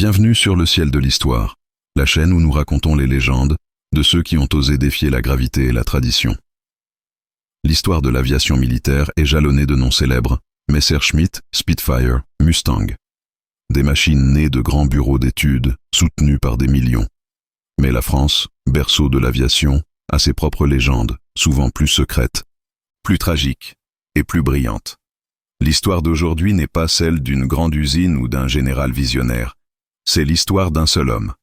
Bienvenue sur le ciel de l'histoire, la chaîne où nous racontons les légendes de ceux qui ont osé défier la gravité et la tradition. L'histoire de l'aviation militaire est jalonnée de noms célèbres, Messerschmitt, Spitfire, Mustang. Des machines nées de grands bureaux d'études, soutenues par des millions. Mais la France, berceau de l'aviation, a ses propres légendes, souvent plus secrètes, plus tragiques et plus brillantes. L'histoire d'aujourd'hui n'est pas celle d'une grande usine ou d'un général visionnaire. C'est l'histoire d'un seul homme.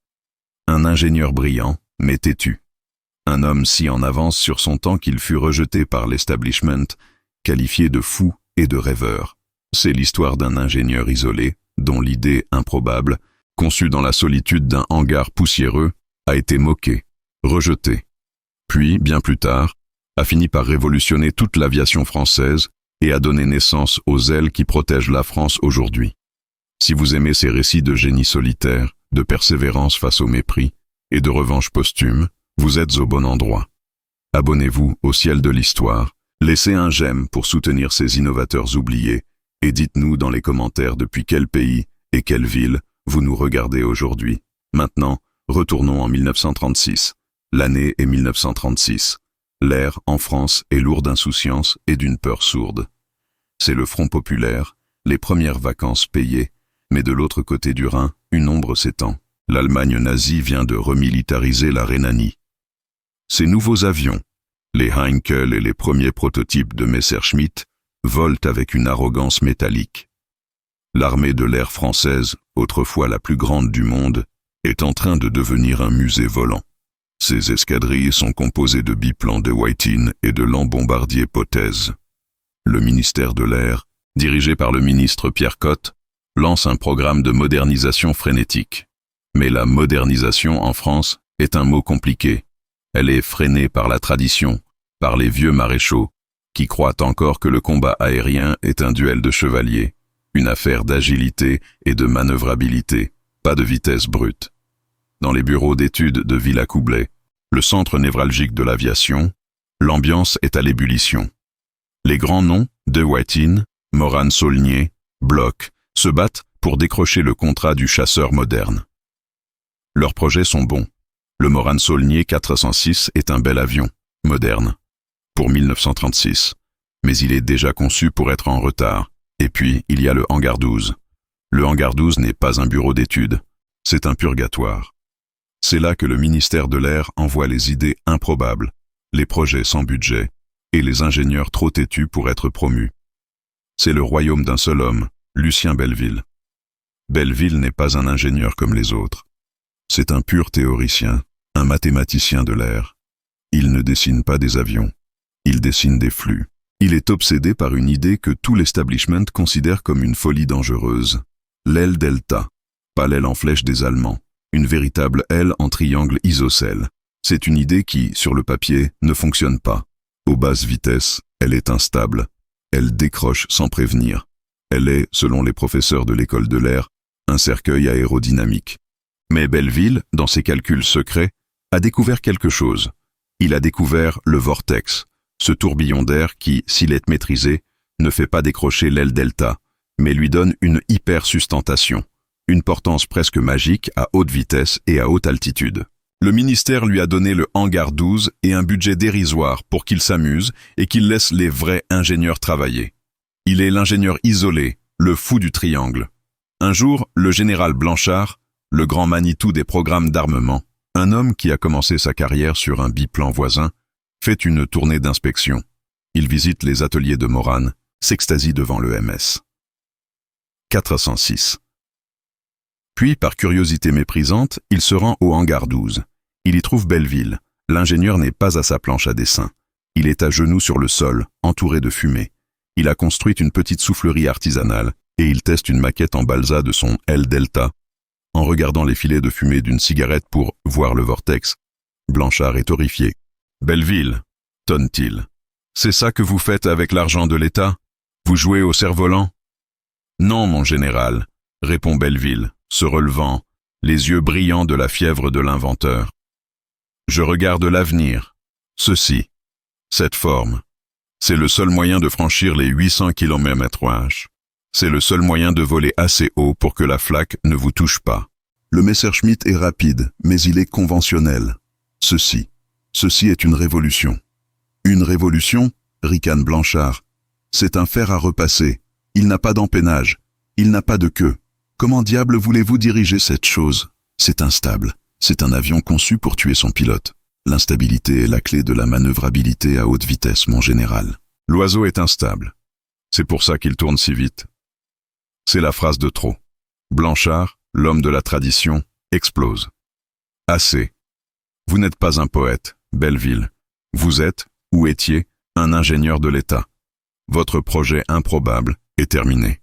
Un ingénieur brillant, mais têtu. Un homme si en avance sur son temps qu'il fut rejeté par l'establishment, qualifié de fou et de rêveur. C'est l'histoire d'un ingénieur isolé, dont l'idée improbable, conçue dans la solitude d'un hangar poussiéreux, a été moquée, rejetée. Puis, bien plus tard, a fini par révolutionner toute l'aviation française et a donné naissance aux ailes qui protègent la France aujourd'hui. Si vous aimez ces récits de génie solitaire, de persévérance face au mépris et de revanche posthume, vous êtes au bon endroit. Abonnez-vous au ciel de l'histoire, laissez un j'aime pour soutenir ces innovateurs oubliés et dites-nous dans les commentaires depuis quel pays et quelle ville vous nous regardez aujourd'hui. Maintenant, retournons en 1936. L'année est 1936. L'air en France est lourd d'insouciance et d'une peur sourde. C'est le Front populaire, les premières vacances payées, mais de l'autre côté du Rhin, une ombre s'étend. L'Allemagne nazie vient de remilitariser la Rhénanie. Ces nouveaux avions, les Heinkel et les premiers prototypes de Messerschmitt, volent avec une arrogance métallique. L'armée de l'air française, autrefois la plus grande du monde, est en train de devenir un musée volant. Ces escadrilles sont composées de biplans de Whiting et de lents bombardiers Potez. Le ministère de l'Air, dirigé par le ministre Pierre Cot, lance un programme de modernisation frénétique. Mais la modernisation en France est un mot compliqué. Elle est freinée par la tradition, par les vieux maréchaux, qui croient encore que le combat aérien est un duel de chevaliers, une affaire d'agilité et de manœuvrabilité, pas de vitesse brute. Dans les bureaux d'études de Villacoublay, le centre névralgique de l'aviation, l'ambiance est à l'ébullition. Les grands noms, De Whiting, Morane-Saulnier, Bloch, se battent pour décrocher le contrat du chasseur moderne. Leurs projets sont bons. Le Morane-Saulnier 406 est un bel avion, moderne, pour 1936, mais il est déjà conçu pour être en retard. Et puis, il y a le hangar 12. Le hangar 12 n'est pas un bureau d'études, c'est un purgatoire. C'est là que le ministère de l'Air envoie les idées improbables, les projets sans budget et les ingénieurs trop têtus pour être promus. C'est le royaume d'un seul homme, Lucien Belleville. Belleville n'est pas un ingénieur comme les autres. C'est un pur théoricien, un mathématicien de l'air. Il ne dessine pas des avions, il dessine des flux. Il est obsédé par une idée que tout l'establishment considère comme une folie dangereuse. L'aile delta, pas l'aile en flèche des Allemands, une véritable aile en triangle isocèle. C'est une idée qui, sur le papier, ne fonctionne pas. Aux basses vitesses, elle est instable. Elle décroche sans prévenir. Elle est, selon les professeurs de l'école de l'air, un cercueil aérodynamique. Mais Belleville, dans ses calculs secrets, a découvert quelque chose. Il a découvert le vortex, ce tourbillon d'air qui, s'il est maîtrisé, ne fait pas décrocher l'aile delta, mais lui donne une hypersustentation, une portance presque magique à haute vitesse et à haute altitude. Le ministère lui a donné le hangar 12 et un budget dérisoire pour qu'il s'amuse et qu'il laisse les vrais ingénieurs travailler. Il est l'ingénieur isolé, le fou du triangle. Un jour, le général Blanchard, le grand Manitou des programmes d'armement, un homme qui a commencé sa carrière sur un biplan voisin, fait une tournée d'inspection. Il visite les ateliers de Morane, s'extasie devant le MS. 406. Puis, par curiosité méprisante, il se rend au hangar 12. Il y trouve Belleville. L'ingénieur n'est pas à sa planche à dessin. Il est à genoux sur le sol, entouré de fumée. Il a construit une petite soufflerie artisanale et il teste une maquette en balsa de son L-Delta. En regardant les filets de fumée d'une cigarette pour voir le vortex, Blanchard est horrifié. « Belleville, tonne-t-il, c'est ça que vous faites avec l'argent de l'État? Vous jouez au cerf-volant ?»« Non, mon général, » répond Belleville, se relevant, les yeux brillants de la fièvre de l'inventeur. « Je regarde l'avenir. Ceci, cette forme. C'est le seul moyen de franchir les 800 km/h. C'est le seul moyen de voler assez haut pour que la flaque ne vous touche pas. Le Messerschmitt est rapide, mais il est conventionnel. Ceci est une révolution. Une révolution, ricane Blanchard. C'est un fer à repasser. Il n'a pas d'empennage. Il n'a pas de queue. Comment diable voulez-vous diriger cette chose? C'est instable. C'est un avion conçu pour tuer son pilote. L'instabilité est la clé de la manœuvrabilité à haute vitesse, mon général. L'oiseau est instable. C'est pour ça qu'il tourne si vite. C'est la phrase de trop. Blanchard, l'homme de la tradition, explose. Assez. Vous n'êtes pas un poète, Belleville. Vous êtes, ou étiez, un ingénieur de l'État. Votre projet improbable est terminé.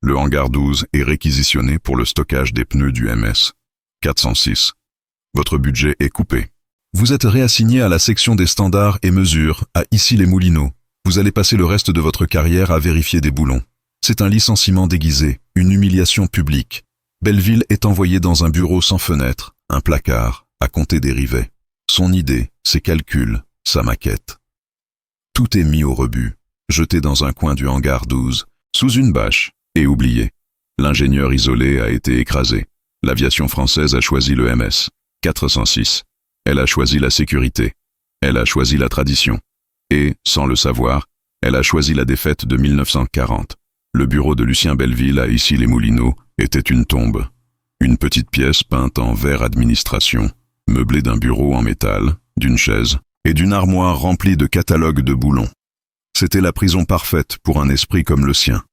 Le hangar 12 est réquisitionné pour le stockage des pneus du MS 406. Votre budget est coupé. Vous êtes réassigné à la section des standards et mesures, à Issy-les-Moulineaux. Vous allez passer le reste de votre carrière à vérifier des boulons. C'est un licenciement déguisé, une humiliation publique. Belleville est envoyé dans un bureau sans fenêtre, un placard, à compter des rivets. Son idée, ses calculs, sa maquette. Tout est mis au rebut, jeté dans un coin du hangar 12, sous une bâche, et oublié. L'ingénieur isolé a été écrasé. L'aviation française a choisi le MS 406. Elle a choisi la sécurité. Elle a choisi la tradition. Et, sans le savoir, elle a choisi la défaite de 1940. Le bureau de Lucien Belleville à Issy-les-Moulineaux était une tombe. Une petite pièce peinte en vert administration, meublée d'un bureau en métal, d'une chaise et d'une armoire remplie de catalogues de boulons. C'était la prison parfaite pour un esprit comme le sien.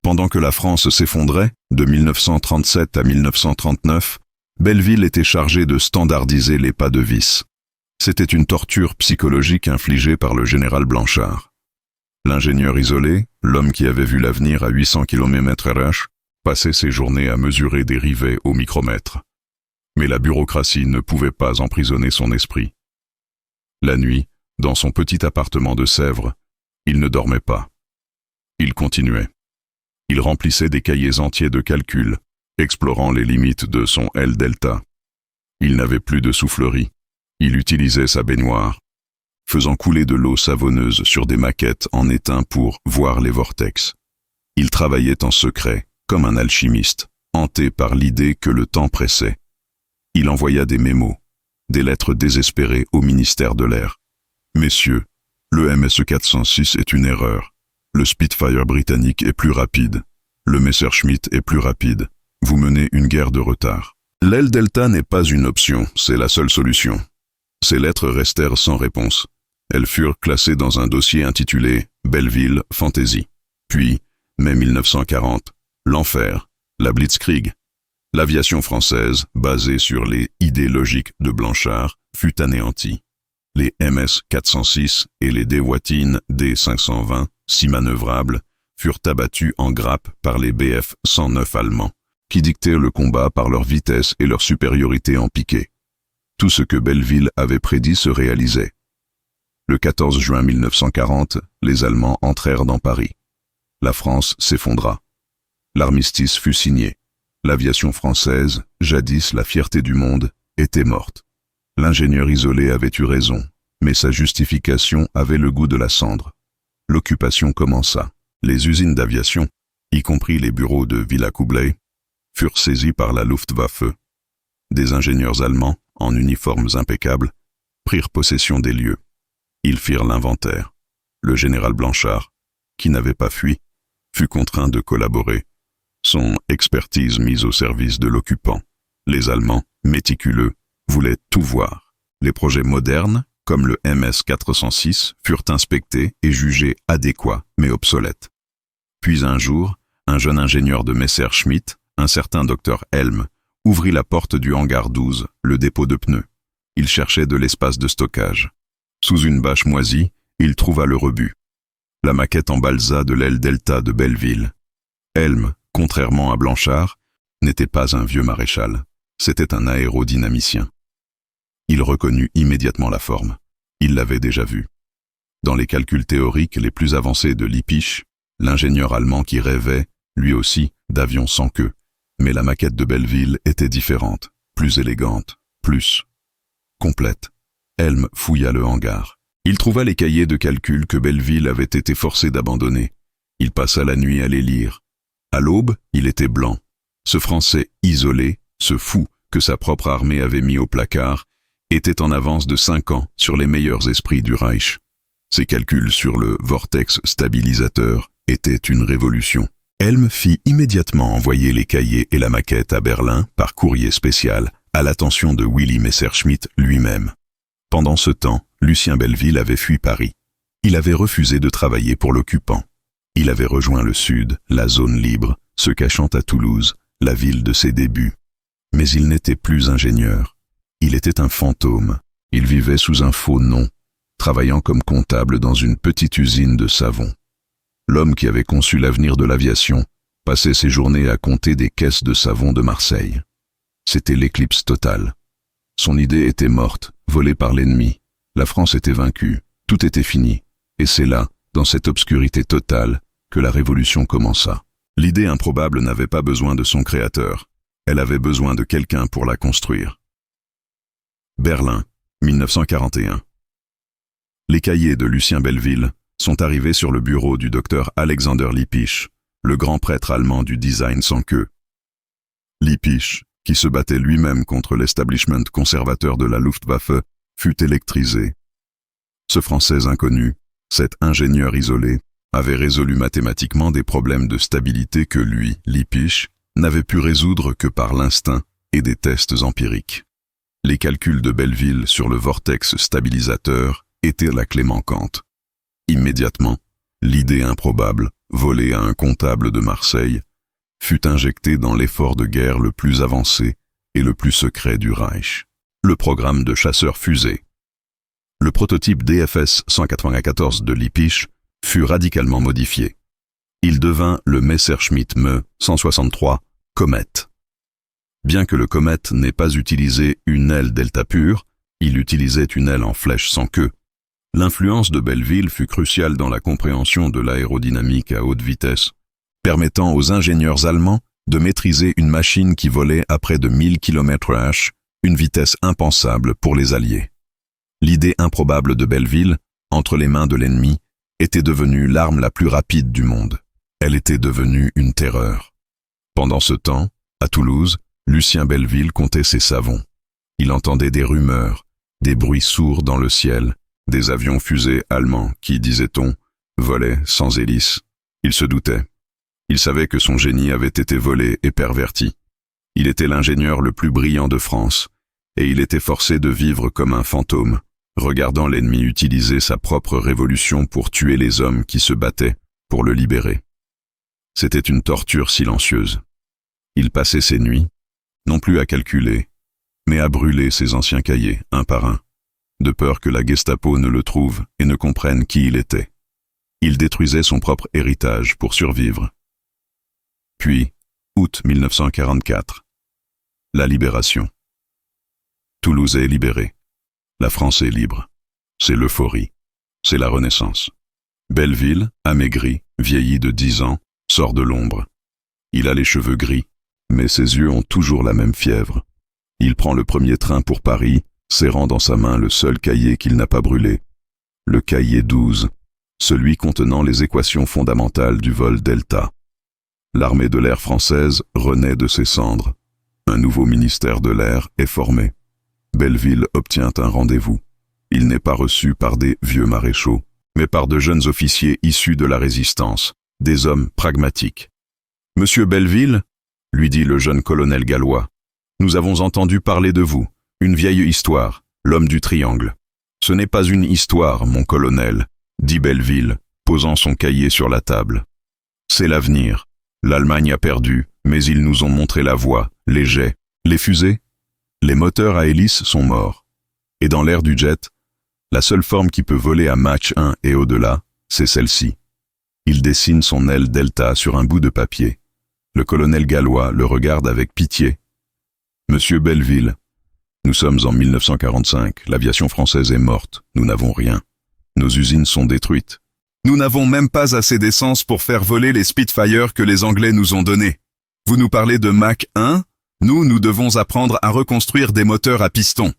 Pendant que la France s'effondrait, de 1937 à 1939, Belleville était chargé de standardiser les pas de vis. C'était une torture psychologique infligée par le général Blanchard. L'ingénieur isolé, l'homme qui avait vu l'avenir à 800 km/h, passait ses journées à mesurer des rivets au micromètre. Mais la bureaucratie ne pouvait pas emprisonner son esprit. La nuit, dans son petit appartement de Sèvres, il ne dormait pas. Il continuait. Il remplissait des cahiers entiers de calculs, explorant les limites de son L-delta. Il n'avait plus de soufflerie. Il utilisait sa baignoire, faisant couler de l'eau savonneuse sur des maquettes en étain pour voir les vortex. Il travaillait en secret, comme un alchimiste, hanté par l'idée que le temps pressait. Il envoya des mémos, des lettres désespérées au ministère de l'Air. « Messieurs, le MS 406 est une erreur. Le Spitfire britannique est plus rapide. Le Messerschmitt est plus rapide. Vous menez une guerre de retard. L'aile delta n'est pas une option, c'est la seule solution. » Ces lettres restèrent sans réponse. Elles furent classées dans un dossier intitulé « Belleville Fantasy ». Puis, mai 1940, l'enfer, la Blitzkrieg. L'aviation française, basée sur les idées logiques de Blanchard, fut anéantie. Les MS 406 et les Dewoitine D520, si manœuvrables, furent abattus en grappe par les Bf 109 allemands, qui dictèrent le combat par leur vitesse et leur supériorité en piqué. Tout ce que Belleville avait prédit se réalisait. Le 14 juin 1940, les Allemands entrèrent dans Paris. La France s'effondra. L'armistice fut signé. L'aviation française, jadis la fierté du monde, était morte. L'ingénieur isolé avait eu raison, mais sa justification avait le goût de la cendre. L'occupation commença. Les usines d'aviation, y compris les bureaux de Villacoublay, furent saisies par la Luftwaffe. Des ingénieurs allemands, en uniformes impeccables, prirent possession des lieux. Ils firent l'inventaire. Le général Blanchard, qui n'avait pas fui, fut contraint de collaborer. Son expertise mise au service de l'occupant. Les Allemands, méticuleux, voulaient tout voir. Les projets modernes, comme le MS 406, furent inspectés et jugés adéquats, mais obsolètes. Puis un jour, un jeune ingénieur de Messerschmitt, un certain docteur Helm, ouvrit la porte du hangar 12, le dépôt de pneus. Il cherchait de l'espace de stockage. Sous une bâche moisie, il trouva le rebut. La maquette en balsa de l'aile delta de Belleville. Helm, contrairement à Blanchard, n'était pas un vieux maréchal. C'était un aérodynamicien. Il reconnut immédiatement la forme. Il l'avait déjà vue. Dans les calculs théoriques les plus avancés de Lippisch, l'ingénieur allemand qui rêvait, lui aussi, d'avions sans queue. Mais la maquette de Belleville était différente, plus élégante, plus complète. Helm fouilla le hangar. Il trouva les cahiers de calcul que Belleville avait été forcé d'abandonner. Il passa la nuit à les lire. À l'aube, il était blanc. Ce Français isolé, ce fou que sa propre armée avait mis au placard, était en avance de 5 ans sur les meilleurs esprits du Reich. Ses calculs sur le vortex stabilisateur étaient une révolution. Helm fit immédiatement envoyer les cahiers et la maquette à Berlin par courrier spécial, à l'attention de Willy Messerschmitt lui-même. Pendant ce temps, Lucien Belleville avait fui Paris. Il avait refusé de travailler pour l'occupant. Il avait rejoint le Sud, la zone libre, se cachant à Toulouse, la ville de ses débuts. Mais il n'était plus ingénieur. Il était un fantôme. Il vivait sous un faux nom, travaillant comme comptable dans une petite usine de savon. L'homme qui avait conçu l'avenir de l'aviation passait ses journées à compter des caisses de savon de Marseille. C'était l'éclipse totale. Son idée était morte, volée par l'ennemi. La France était vaincue, tout était fini. Et c'est là, dans cette obscurité totale, que la révolution commença. L'idée improbable n'avait pas besoin de son créateur. Elle avait besoin de quelqu'un pour la construire. Berlin, 1941. Les cahiers de Lucien Belleville sont arrivés sur le bureau du docteur Alexander Lippisch, le grand prêtre allemand du design sans queue. Lippisch, qui se battait lui-même contre l'establishment conservateur de la Luftwaffe, fut électrisé. Ce Français inconnu, cet ingénieur isolé, avait résolu mathématiquement des problèmes de stabilité que lui, Lippisch, n'avait pu résoudre que par l'instinct et des tests empiriques. Les calculs de Belleville sur le vortex stabilisateur étaient la clé manquante. Immédiatement, l'idée improbable, volée à un comptable de Marseille, fut injectée dans l'effort de guerre le plus avancé et le plus secret du Reich, le programme de chasseurs-fusées. Le prototype DFS 194 de Lippisch fut radicalement modifié. Il devint le Messerschmitt Me 163 Comet. Bien que le Comet n'ait pas utilisé une aile delta pure, il utilisait une aile en flèche sans queue. L'influence de Belleville fut cruciale dans la compréhension de l'aérodynamique à haute vitesse, permettant aux ingénieurs allemands de maîtriser une machine qui volait à près de 1000 km/h, une vitesse impensable pour les Alliés. L'idée improbable de Belleville, entre les mains de l'ennemi, était devenue l'arme la plus rapide du monde. Elle était devenue une terreur. Pendant ce temps, à Toulouse, Lucien Belleville comptait ses savons. Il entendait des rumeurs, des bruits sourds dans le ciel, des avions-fusées allemands qui, disait-on, volaient sans hélice. Il se doutait. Il savait que son génie avait été volé et perverti. Il était l'ingénieur le plus brillant de France, et il était forcé de vivre comme un fantôme, regardant l'ennemi utiliser sa propre révolution pour tuer les hommes qui se battaient pour le libérer. C'était une torture silencieuse. Il passait ses nuits, non plus à calculer, mais à brûler ses anciens cahiers, un par un, de peur que la Gestapo ne le trouve et ne comprenne qui il était. Il détruisait son propre héritage pour survivre. Puis, août 1944. La libération. Toulouse est libérée. La France est libre. C'est l'euphorie. C'est la Renaissance. Belleville, amaigri, vieilli de 10 ans, sort de l'ombre. Il a les cheveux gris, mais ses yeux ont toujours la même fièvre. Il prend le premier train pour Paris, serrant dans sa main le seul cahier qu'il n'a pas brûlé. Le cahier 12, celui contenant les équations fondamentales du vol Delta. L'armée de l'air française renaît de ses cendres. Un nouveau ministère de l'air est formé. Belleville obtient un rendez-vous. Il n'est pas reçu par des vieux maréchaux, mais par de jeunes officiers issus de la résistance, des hommes pragmatiques. « Monsieur Belleville, » lui dit le jeune colonel gallois, « nous avons entendu parler de vous, une vieille histoire, l'homme du triangle. »« Ce n'est pas une histoire, mon colonel, » dit Belleville, posant son cahier sur la table. « C'est l'avenir. L'Allemagne a perdu, mais ils nous ont montré la voie, les jets, les fusées. Les moteurs à hélice sont morts. Et dans l'air du jet, la seule forme qui peut voler à Mach 1 et au-delà, c'est celle-ci. » Il dessine son aile delta sur un bout de papier. Le colonel gallois le regarde avec pitié. « Monsieur Belleville, nous sommes en 1945, l'aviation française est morte, nous n'avons rien. Nos usines sont détruites. Nous n'avons même pas assez d'essence pour faire voler les Spitfire que les Anglais nous ont donnés. Vous nous parlez de Mach 1 ? Nous devons apprendre à reconstruire des moteurs à piston.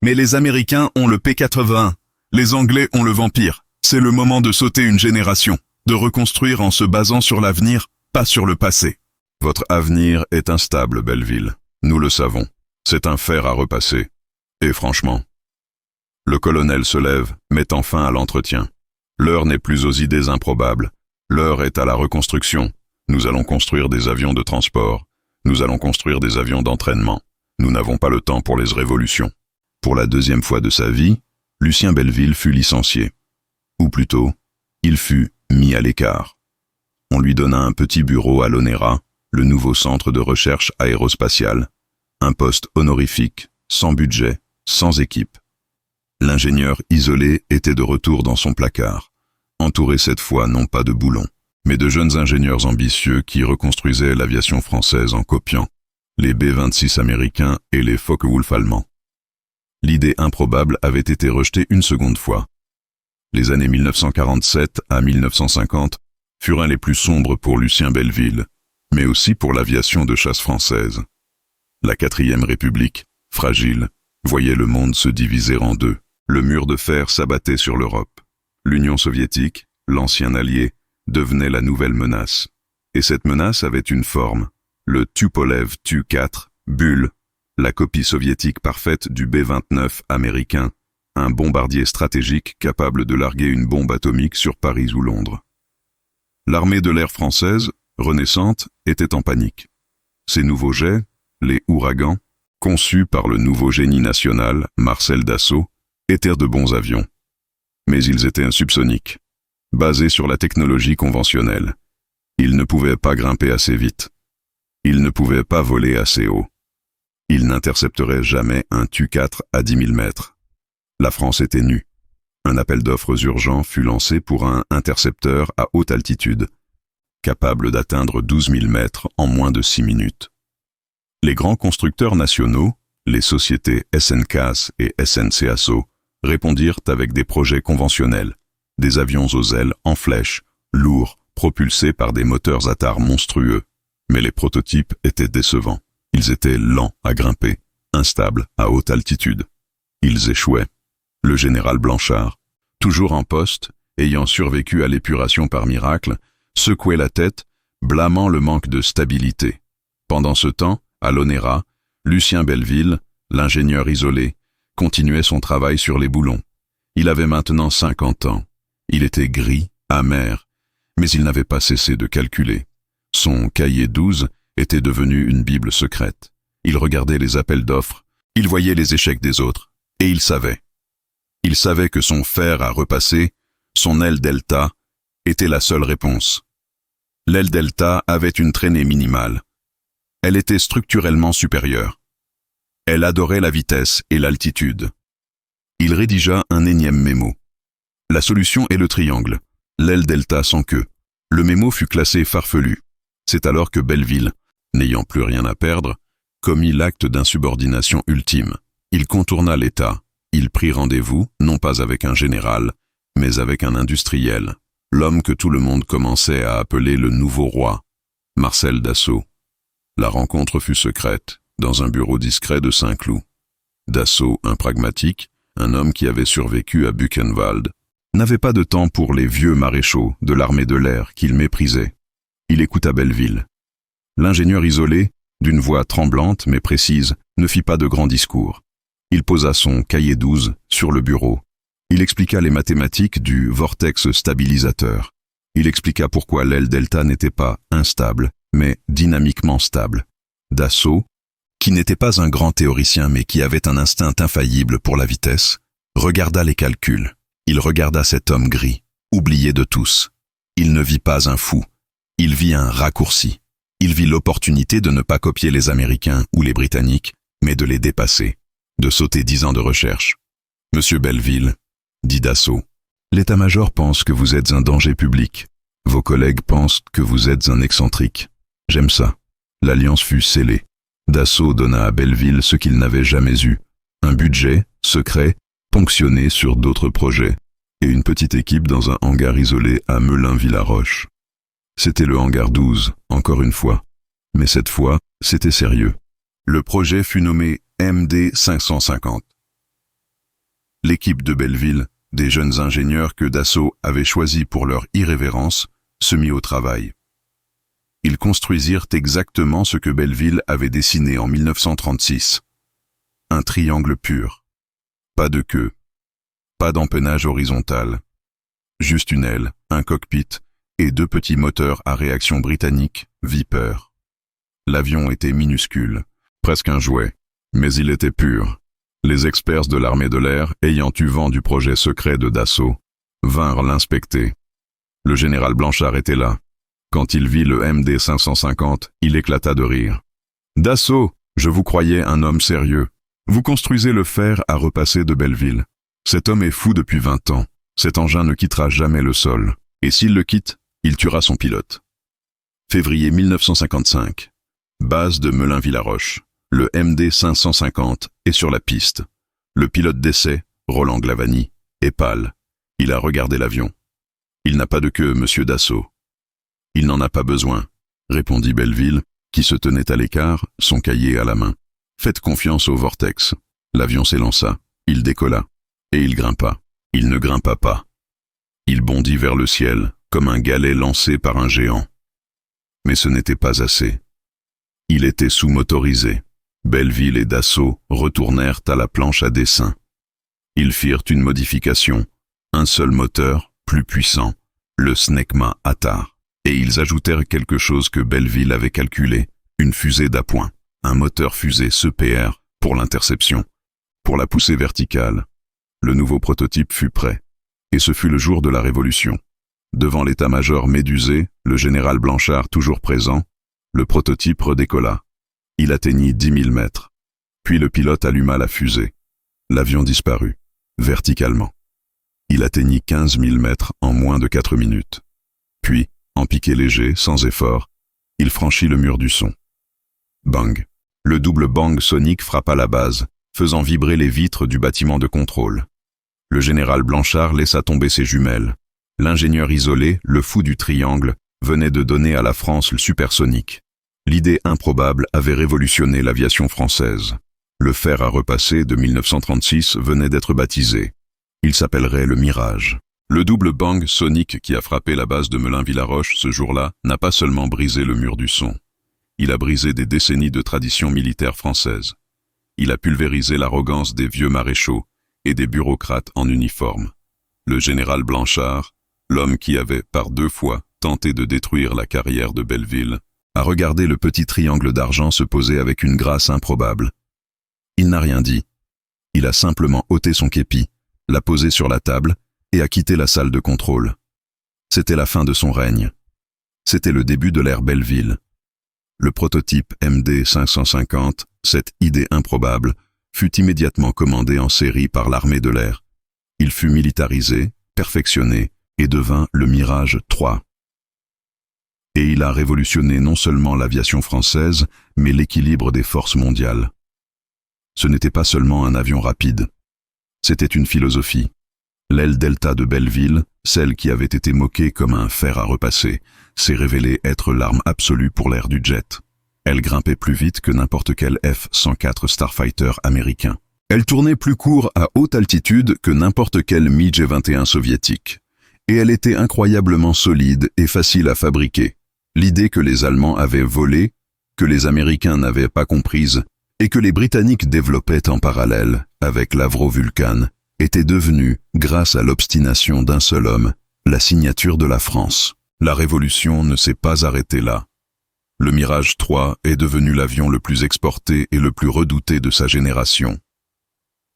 Mais les Américains ont le P-81, les Anglais ont le Vampire. C'est le moment de sauter une génération, de reconstruire en se basant sur l'avenir, pas sur le passé. Votre avenir est instable, Belleville. Nous le savons. C'est un fer à repasser. Et franchement. Le colonel se lève, mettant fin à l'entretien. L'heure n'est plus aux idées improbables. L'heure est à la reconstruction. Nous allons construire des avions de transport. Nous allons construire des avions d'entraînement. Nous n'avons pas le temps pour les révolutions. Pour la deuxième fois de sa vie, Lucien Belleville fut licencié. Ou plutôt, il fut mis à l'écart. On lui donna un petit bureau à l'ONERA, le nouveau centre de recherche aérospatiale, un poste honorifique, sans budget, sans équipe. L'ingénieur isolé était de retour dans son placard, entouré cette fois non pas de boulons, mais de jeunes ingénieurs ambitieux qui reconstruisaient l'aviation française en copiant les B-26 américains et les Focke-Wulf allemands. L'idée improbable avait été rejetée une seconde fois. Les années 1947 à 1950 furent les plus sombres pour Lucien Belleville, mais aussi pour l'aviation de chasse française. La 4e République, fragile, voyait le monde se diviser en deux. Le mur de fer s'abattait sur l'Europe. L'Union soviétique, l'ancien allié, devenait la nouvelle menace. Et cette menace avait une forme, le Tupolev Tu-4, Bull, la copie soviétique parfaite du B-29 américain, un bombardier stratégique capable de larguer une bombe atomique sur Paris ou Londres. L'armée de l'air française, renaissante, était en panique. Ces nouveaux jets, les ouragans, conçus par le nouveau génie national, Marcel Dassault, étaient de bons avions. Mais ils étaient insubsoniques, basés sur la technologie conventionnelle. Ils ne pouvaient pas grimper assez vite. Ils ne pouvaient pas voler assez haut. Ils n'intercepteraient jamais un Tu-4 à 10 000 mètres. La France était nue. Un appel d'offres urgent fut lancé pour un intercepteur à haute altitude, capable d'atteindre 12 000 mètres en moins de 6 minutes. Les grands constructeurs nationaux, les sociétés SNCAS et SNCASO, répondirent avec des projets conventionnels, des avions aux ailes en flèche, lourds, propulsés par des moteurs Zatar monstrueux. Mais les prototypes étaient décevants. Ils étaient lents à grimper, instables à haute altitude. Ils échouaient. Le général Blanchard, toujours en poste, ayant survécu à l'épuration par miracle, secouait la tête, blâmant le manque de stabilité. Pendant ce temps, à l'ONERA, Lucien Belleville, l'ingénieur isolé, continuait son travail sur les boulons. Il avait maintenant 50 ans. Il était gris, amer, mais il n'avait pas cessé de calculer. Son cahier 12 était devenu une bible secrète. Il regardait les appels d'offres, il voyait les échecs des autres, et il savait. Il savait que son fer à repasser, son aile delta, était la seule réponse. L'aile delta avait une traînée minimale. Elle était structurellement supérieure. Elle adorait la vitesse et l'altitude. Il rédigea un énième mémo. La solution est le triangle, l'aile delta sans queue. Le mémo fut classé farfelu. C'est alors que Belleville, n'ayant plus rien à perdre, commit l'acte d'insubordination ultime. Il contourna l'État. Il prit rendez-vous, non pas avec un général, mais avec un industriel, l'homme que tout le monde commençait à appeler le nouveau roi, Marcel Dassault. La rencontre fut secrète, dans un bureau discret de Saint-Cloud. Dassault, un pragmatique, un homme qui avait survécu à Buchenwald, n'avait pas de temps pour les vieux maréchaux de l'armée de l'air qu'il méprisait. Il écouta Belleville. L'ingénieur isolé, d'une voix tremblante mais précise, ne fit pas de grands discours. Il posa son cahier 12 sur le bureau. Il expliqua les mathématiques du vortex stabilisateur. Il expliqua pourquoi l'aile delta n'était pas instable, mais dynamiquement stable. Dassault, qui n'était pas un grand théoricien mais qui avait un instinct infaillible pour la vitesse, regarda les calculs. Il regarda cet homme gris, oublié de tous. Il ne vit pas un fou. Il vit un raccourci. Il vit l'opportunité de ne pas copier les Américains ou les Britanniques, mais de les dépasser, de sauter 10 ans de recherche. « Monsieur Belleville, dit Dassault, l'état-major pense que vous êtes un danger public. Vos collègues pensent que vous êtes un excentrique. J'aime ça. » L'alliance fut scellée. Dassault donna à Belleville ce qu'il n'avait jamais eu, un budget, secret, ponctionné sur d'autres projets, et une petite équipe dans un hangar isolé à Melun-Villaroche. C'était le hangar 12, encore une fois. Mais cette fois, c'était sérieux. Le projet fut nommé MD 550. L'équipe de Belleville, des jeunes ingénieurs que Dassault avait choisis pour leur irrévérence, se mit au travail. Ils construisirent exactement ce que Belleville avait dessiné en 1936. Un triangle pur. Pas de queue. Pas d'empennage horizontal. Juste une aile, un cockpit et 2 petits moteurs à réaction britannique, Viper. L'avion était minuscule, presque un jouet, mais il était pur. Les experts de l'armée de l'air, ayant eu vent du projet secret de Dassault, vinrent l'inspecter. Le général Blanchard était là. Quand il vit le MD 550, il éclata de rire. « Dassault, je vous croyais un homme sérieux. Vous construisez le fer à repasser de Belleville. Cet homme est fou depuis 20 ans. Cet engin ne quittera jamais le sol. Et s'il le quitte, il tuera son pilote. » Février 1955. Base de Melun-Villaroche. Le MD 550 est sur la piste. Le pilote d'essai, Roland Glavany, est pâle. Il a regardé l'avion. « Il n'a pas de queue, monsieur Dassault. »« Il n'en a pas besoin, » répondit Belleville, qui se tenait à l'écart, son cahier à la main. « Faites confiance au vortex. » L'avion s'élança. Il décolla. Et il grimpa. Il ne grimpa pas. Il bondit vers le ciel, comme un galet lancé par un géant. Mais ce n'était pas assez. Il était sous-motorisé. Belleville et Dassault retournèrent à la planche à dessin. Ils firent une modification, un seul moteur, plus puissant, le Snecma Attar, et ils ajoutèrent quelque chose que Belleville avait calculé, une fusée d'appoint, un moteur fusée CPR pour l'interception, pour la poussée verticale. Le nouveau prototype fut prêt, et ce fut le jour de la Révolution. Devant l'état-major médusé, le général Blanchard toujours présent, le prototype redécolla. Il atteignit 10 000 mètres. Puis le pilote alluma la fusée. L'avion disparut, verticalement. Il atteignit 15 000 mètres en moins de 4 minutes. Puis, en piqué léger, sans effort, il franchit le mur du son. Bang. Le double bang sonique frappa la base, faisant vibrer les vitres du bâtiment de contrôle. Le général Blanchard laissa tomber ses jumelles. L'ingénieur isolé, le fou du triangle, venait de donner à la France le supersonique. L'idée improbable avait révolutionné l'aviation française. Le fer à repasser de 1936 venait d'être baptisé. Il s'appellerait le Mirage. Le double bang sonique qui a frappé la base de Melun-Villaroche ce jour-là n'a pas seulement brisé le mur du son. Il a brisé des décennies de tradition militaire française. Il a pulvérisé l'arrogance des vieux maréchaux et des bureaucrates en uniforme. Le général Blanchard, l'homme qui avait par 2 fois tenté de détruire la carrière de Belleville, a regardé le petit triangle d'argent se poser avec une grâce improbable. Il n'a rien dit. Il a simplement ôté son képi, l'a posé sur la table et a quitté la salle de contrôle. C'était la fin de son règne. C'était le début de l'ère Belleville. Le prototype MD 550, cette idée improbable, fut immédiatement commandé en série par l'armée de l'air. Il fut militarisé, perfectionné et devint le Mirage 3. Et il a révolutionné non seulement l'aviation française, mais l'équilibre des forces mondiales. Ce n'était pas seulement un avion rapide. C'était une philosophie. L'aile delta de Belleville, celle qui avait été moquée comme un fer à repasser, s'est révélée être l'arme absolue pour l'ère du jet. Elle grimpait plus vite que n'importe quel F-104 Starfighter américain. Elle tournait plus court à haute altitude que n'importe quel MiG-21 soviétique. Et elle était incroyablement solide et facile à fabriquer. L'idée que les Allemands avaient volée, que les Américains n'avaient pas comprise, et que les Britanniques développaient en parallèle, avec l'Avro Vulcan, était devenue, grâce à l'obstination d'un seul homme, la signature de la France. La révolution ne s'est pas arrêtée là. Le Mirage 3 est devenu l'avion le plus exporté et le plus redouté de sa génération.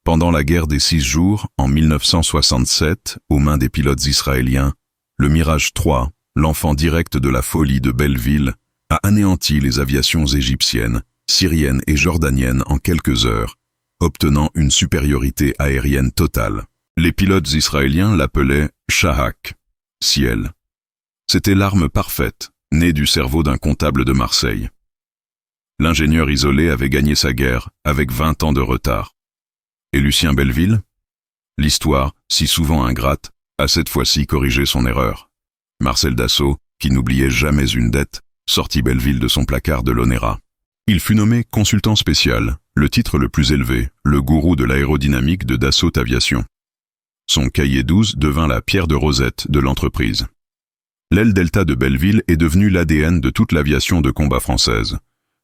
Pendant la guerre des 6 jours, en 1967, aux mains des pilotes israéliens, le Mirage 3, l'enfant direct de la folie de Belleville, a anéanti les aviations égyptiennes, syriennes et jordaniennes en quelques heures, obtenant une supériorité aérienne totale. Les pilotes israéliens l'appelaient Shahak, ciel. C'était l'arme parfaite, née du cerveau d'un comptable de Marseille. L'ingénieur isolé avait gagné sa guerre avec 20 ans de retard. Et Lucien Belleville? L'histoire, si souvent ingrate, a cette fois-ci corrigé son erreur. Marcel Dassault, qui n'oubliait jamais une dette, sortit Belleville de son placard de l'ONERA. Il fut nommé consultant spécial, le titre le plus élevé, le gourou de l'aérodynamique de Dassault Aviation. Son cahier 12 devint la pierre de Rosette de l'entreprise. L'aile delta de Belleville est devenue l'ADN de toute l'aviation de combat française.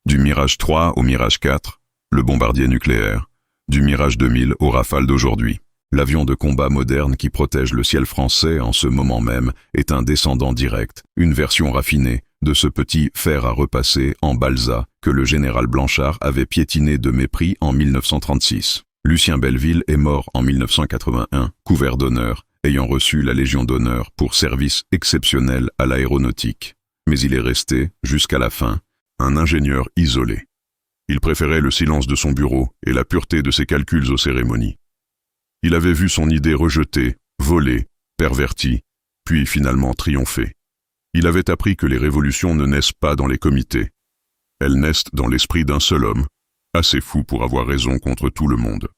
Du Mirage 3 au Mirage 4, le bombardier nucléaire. Du Mirage 2000 au Rafale d'aujourd'hui. L'avion de combat moderne qui protège le ciel français en ce moment même est un descendant direct, une version raffinée, de ce petit fer à repasser en balsa que le général Blanchard avait piétiné de mépris en 1936. Lucien Belleville est mort en 1981, couvert d'honneur, ayant reçu la Légion d'honneur pour service exceptionnel à l'aéronautique. Mais il est resté, jusqu'à la fin, un ingénieur isolé. Il préférait le silence de son bureau et la pureté de ses calculs aux cérémonies. Il avait vu son idée rejetée, volée, pervertie, puis finalement triompher. Il avait appris que les révolutions ne naissent pas dans les comités. Elles naissent dans l'esprit d'un seul homme, assez fou pour avoir raison contre tout le monde.